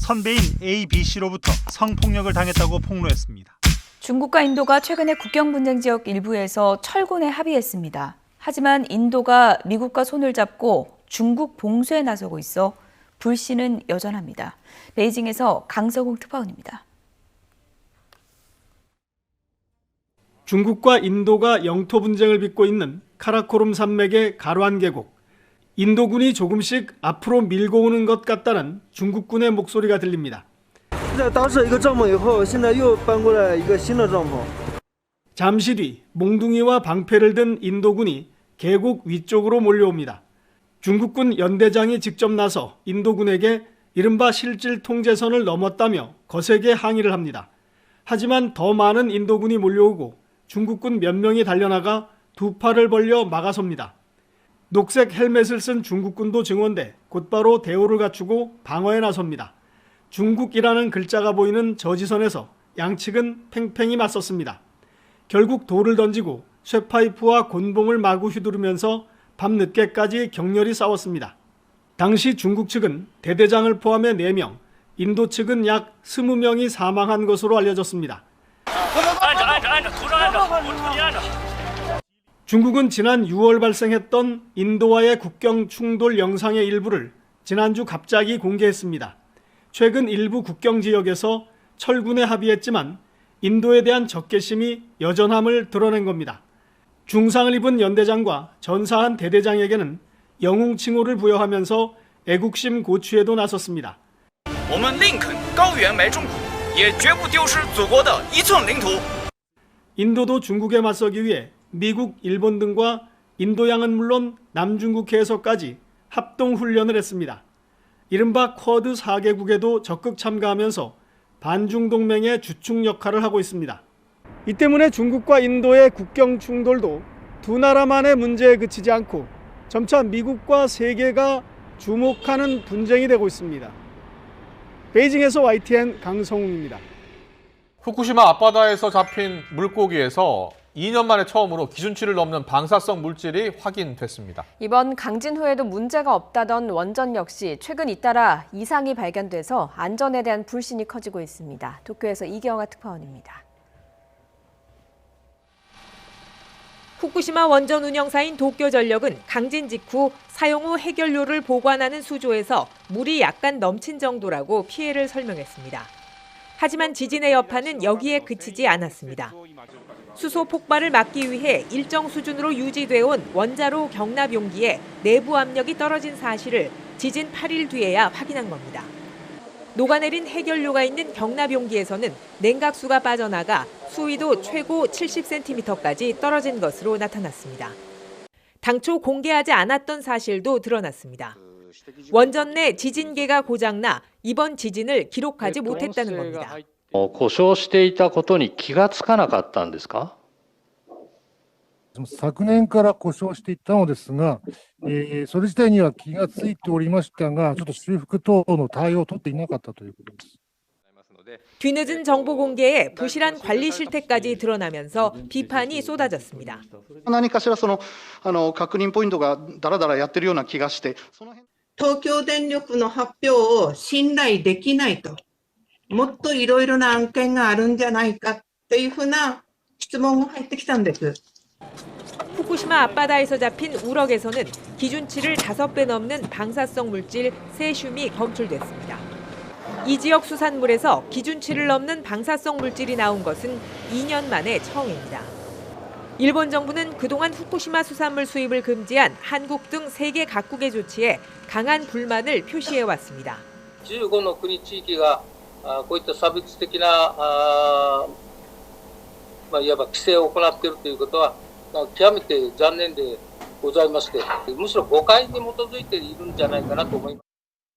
선배인 A, B 씨로부터 성폭력을 당했다고 폭로했습니다. 중국과 인도가 최근에 국경 분쟁 지역 일부에서 철군에 합의했습니다. 하지만 인도가 미국과 손을 잡고 중국 봉쇄에 나서고 있어 불씨는 여전합니다. 베이징에서 강서국 특파원입니다. 중국과 인도가 영토 분쟁을 빚고 있는 카라코룸 산맥의 가르안 계곡. 인도군이 조금씩 앞으로 밀고 오는 것 같다는 중국군의 목소리가 들립니다. 잠시 뒤 몽둥이와 방패를 든 인도군이 계곡 위쪽으로 몰려옵니다. 중국군 연대장이 직접 나서 인도군에게 이른바 실질 통제선을 넘었다며 거세게 항의를 합니다. 하지만 더 많은 인도군이 몰려오고 중국군 몇 명이 달려나가 두 팔을 벌려 막아섭니다. 녹색 헬멧을 쓴 중국군도 증원돼 곧바로 대오를 갖추고 방어에 나섭니다. 중국이라는 글자가 보이는 저지선에서 양측은 팽팽히 맞섰습니다. 결국 돌을 던지고 쇠파이프와 곤봉을 마구 휘두르면서 밤늦게까지 격렬히 싸웠습니다. 당시 중국 측은 대대장을 포함해 4명, 인도 측은 약 20명이 사망한 것으로 알려졌습니다. 중국은 지난 6월 발생했던 인도와의 국경 충돌 영상의 일부를 지난주 갑자기 공개했습니다. 최근 일부 국경 지역에서 철군에 합의했지만 인도에 대한 적개심이 여전함을 드러낸 겁니다. 중상을 입은 연대장과 전사한 대대장에게는 영웅 칭호를 부여하면서 애국심 고취에도 나섰습니다. 인도도 중국에 맞서기 위해 미국, 일본 등과 인도양은 물론 남중국해에서까지 합동훈련을 했습니다. 이른바 쿼드 4개국에도 적극 참가하면서 반중동맹의 주축 역할을 하고 있습니다. 이 때문에 중국과 인도의 국경 충돌도 두 나라만의 문제에 그치지 않고 점차 미국과 세계가 주목하는 분쟁이 되고 있습니다. 베이징에서 YTN 강성웅입니다. 후쿠시마 앞바다에서 잡힌 물고기에서 2년 만에 처음으로 기준치를 넘는 방사성 물질이 확인됐습니다. 이번 강진 후에도 문제가 없다던 원전 역시 최근 잇따라 이상이 발견돼서 안전에 대한 불신이 커지고 있습니다. 도쿄에서 이경아 특파원입니다. 후쿠시마 원전 운영사인 도쿄전력은 강진 직후 사용 후 해결료를 보관하는 수조에서 물이 약간 넘친 정도라고 피해를 설명했습니다. 하지만 지진의 여파는 여기에 그치지 않았습니다. 수소 폭발을 막기 위해 일정 수준으로 유지돼 온 원자로 경납 용기에 내부 압력이 떨어진 사실을 지진 8일 뒤에야 확인한 겁니다. 녹아내린 해결료가 있는 경납 용기에서는 냉각수가 빠져나가 수위도 최고 70cm까지 떨어진 것으로 나타났습니다. 당초 공개하지 않았던 사실도 드러났습니다. 원전 내 지진계가 고장나 이번 지진을 기록하지 못했다는 겁니다. 故障していたことに気がつかなかったんですか? 昨年から故障していたのですが、それ自体には気がついておりましたが、ちょっと修復等の対応を取っていなかったということです。 뒤늦은 정보 공개에 부실한 관리 실태까지 드러나면서 비판이 쏟아졌습니다. 何かしらその確認ポイントがだらだらやってるような気がして、東京電力の発表を信頼できないと、もっといろいろな案件があるんじゃないかっていうふうな質問が入ってきたんです。 후쿠시마 앞바다에서 잡힌 우럭에서는 기준치를 5배 넘는 방사성 물질 세슘이 검출됐습니다. 이 지역 수산물에서 기준치를 넘는 방사성 물질이 나온 것은 2년 만에 처음입니다. 일본 정부는 그동안 후쿠시마 수산물 수입을 금지한 한국 등 세계 각국의 조치에 강한 불만을 표시해왔습니다. 15の国地域がこういった差別的ないわば規制を行っているということは極めて残念でございまして、むしろ誤解に基づいているんじゃないかなと思います。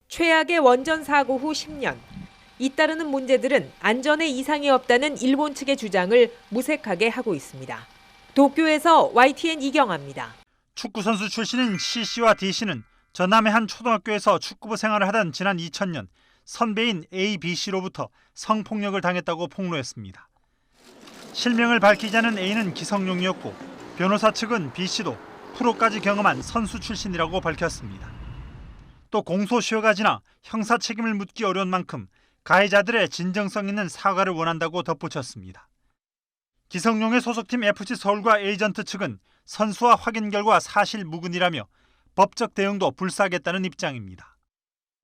최악의 원전 사고 후 10년. 잇따르는 문제들은 안전에 이상이 없다는 일본 측의 주장을 무색하게 하고 있습니다. 도쿄에서 YTN 이경아입니다. 축구선수 출신인 C씨와 D씨는 전남의 한 초등학교에서 축구부 생활을 하던 지난 2000년 선배인 A, B씨로부터 성폭력을 당했다고 폭로했습니다. 실명을 밝히지 않은 A는 기성용이었고 변호사 측은 B씨도 프로까지 경험한 선수 출신이라고 밝혔습니다. 또 공소시효가 지나 형사 책임을 묻기 어려운 만큼 가해자들의 진정성 있는 사과를 원한다고 덧붙였습니다. 기성용의 소속팀 FC 서울과 에이전트 측은 선수와 확인 결과 사실 무근이라며 법적 대응도 불사하겠다는 입장입니다.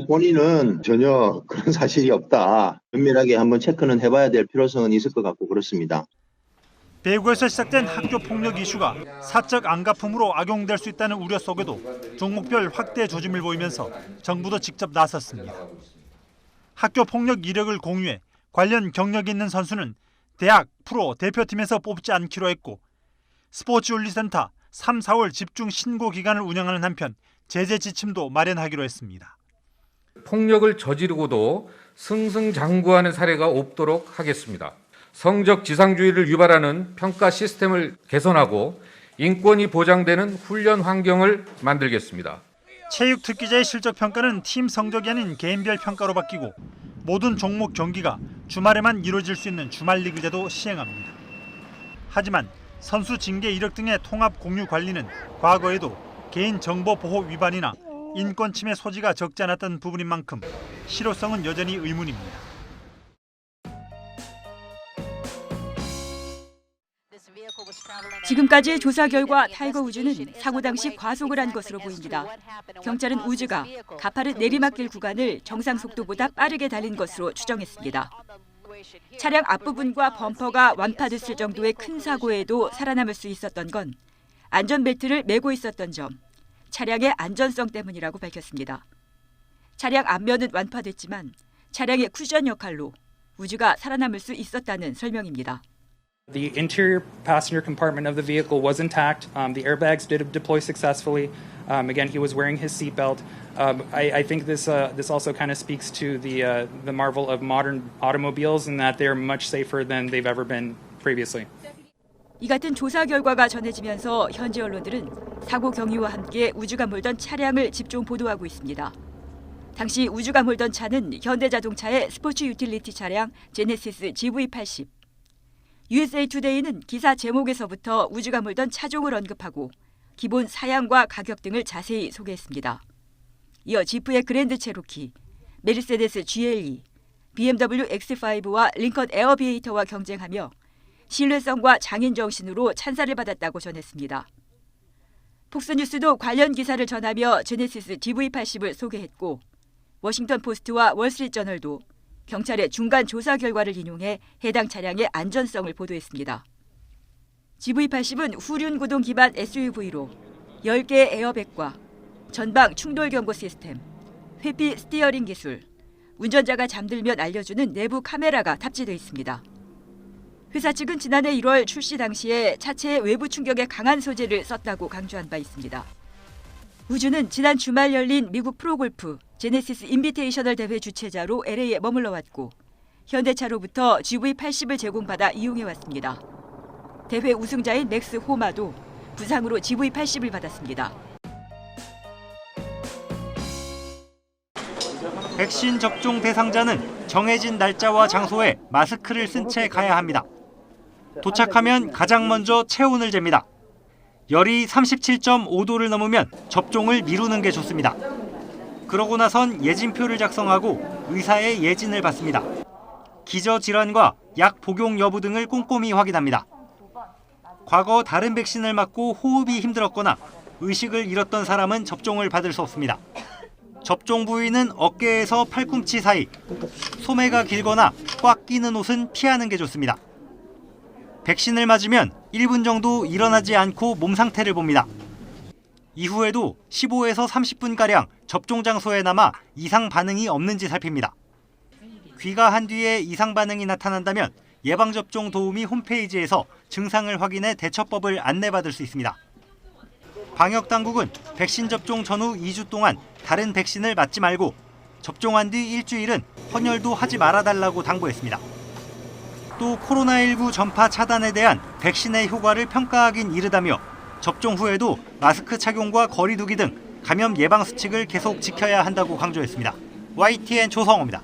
본인은 전혀 그런 사실이 없다. 면밀하게 한번 체크는 해봐야 될 필요성은 있을 것 같고 그렇습니다. 배구에서 시작된 학교 폭력 이슈가 사적 안가품으로 악용될 수 있다는 우려 속에도 종목별 확대 조짐을 보이면서 정부도 직접 나섰습니다. 학교 폭력 이력을 공유해 관련 경력이 있는 선수는 대학, 프로, 대표팀에서 뽑지 않기로 했고 스포츠윤리센터 3, 4월 집중 신고 기간을 운영하는 한편 제재 지침도 마련하기로 했습니다. 폭력을 저지르고도 승승장구하는 사례가 없도록 하겠습니다. 성적 지상주의를 유발하는 평가 시스템을 개선하고 인권이 보장되는 훈련 환경을 만들겠습니다. 체육 특기자의 실적 평가는 팀 성적이 아닌 개인별 평가로 바뀌고 모든 종목 경기가 주말에만 이루어질 수 있는 주말 리그제도 시행합니다. 하지만 선수 징계 이력 등의 통합 공유 관리는 과거에도 개인 정보 보호 위반이나 인권 침해 소지가 적지 않았던 부분인 만큼 실효성은 여전히 의문입니다. 지금까지의 조사 결과 타이거 우즈는 사고 당시 과속을 한 것으로 보입니다. 경찰은 우즈가 가파른 내리막길 구간을 정상 속도보다 빠르게 달린 것으로 추정했습니다. 차량 앞부분과 범퍼가 완파됐을 정도의 큰 사고에도 살아남을 수 있었던 건 안전벨트를 매고 있었던 점, 차량의 안전성 때문이라고 밝혔습니다. 차량 앞면은 완파됐지만 차량의 쿠션 역할로 우즈가 살아남을 수 있었다는 설명입니다. The interior passenger compartment of the vehicle was intact. The airbags did deploy successfully. Again, he was wearing his seatbelt. I think this also kind of speaks to the marvel of modern automobiles and that they are much safer than they've ever been previously. 이 같은 조사 결과가 전해지면서 현지 언론들은 사고 경위와 함께 우즈가 몰던 차량을 집중 보도하고 있습니다. 당시 우즈가 몰던 차는 현대자동차의 스포츠 유틸리티 차량 제네시스 GV80. USA 투데이는 기사 제목에서부터 우즈가 몰던 차종을 언급하고 기본 사양과 가격 등을 자세히 소개했습니다. 이어 지프의 그랜드 체로키, 메르세데스 GLE, BMW X5와 링컨 에어비에이터와 경쟁하며 신뢰성과 장인 정신으로 찬사를 받았다고 전했습니다. 폭스뉴스도 관련 기사를 전하며 제네시스 GV80을 소개했고 워싱턴 포스트와 월스트리트저널도 경찰의 중간 조사 결과를 인용해 해당 차량의 안전성을 보도했습니다. GV80은 후륜 구동 기반 SUV로 10개의 에어백과 전방 충돌 경고 시스템, 회피 스티어링 기술, 운전자가 잠들면 알려주는 내부 카메라가 탑재되어 있습니다. 회사 측은 지난해 1월 출시 당시에 차체의 외부 충격에 강한 소재를 썼다고 강조한 바 있습니다. 우즈는 지난 주말 열린 미국 프로골프 제네시스 인비테이셔널 대회 주최자로 LA에 머물러 왔고 현대차로부터 GV80을 제공받아 이용해왔습니다. 대회 우승자인 맥스 호마도 부상으로 GV80을 받았습니다. 백신 접종 대상자는 정해진 날짜와 장소에 마스크를 쓴 채 가야 합니다. 도착하면 가장 먼저 체온을 잽니다. 열이 37.5도를 넘으면 접종을 미루는 게 좋습니다. 그러고 나선 예진표를 작성하고 의사의 예진을 받습니다. 기저질환과 약 복용 여부 등을 꼼꼼히 확인합니다. 과거 다른 백신을 맞고 호흡이 힘들었거나 의식을 잃었던 사람은 접종을 받을 수 없습니다. 접종 부위는 어깨에서 팔꿈치 사이, 소매가 길거나 꽉 끼는 옷은 피하는 게 좋습니다. 백신을 맞으면 1분 정도 일어나지 않고 몸 상태를 봅니다. 이후에도 15에서 30분가량 접종 장소에 남아 이상 반응이 없는지 살핍니다. 귀가한 뒤에 이상 반응이 나타난다면 예방접종 도우미 홈페이지에서 증상을 확인해 대처법을 안내받을 수 있습니다. 방역당국은 백신 접종 전후 2주 동안 다른 백신을 맞지 말고 접종한 뒤 일주일은 헌혈도 하지 말아달라고 당부했습니다. 또 코로나19 전파 차단에 대한 백신의 효과를 평가하긴 이르다며 접종 후에도 마스크 착용과 거리 두기 등 감염 예방 수칙을 계속 지켜야 한다고 강조했습니다. YTN 조성호입니다.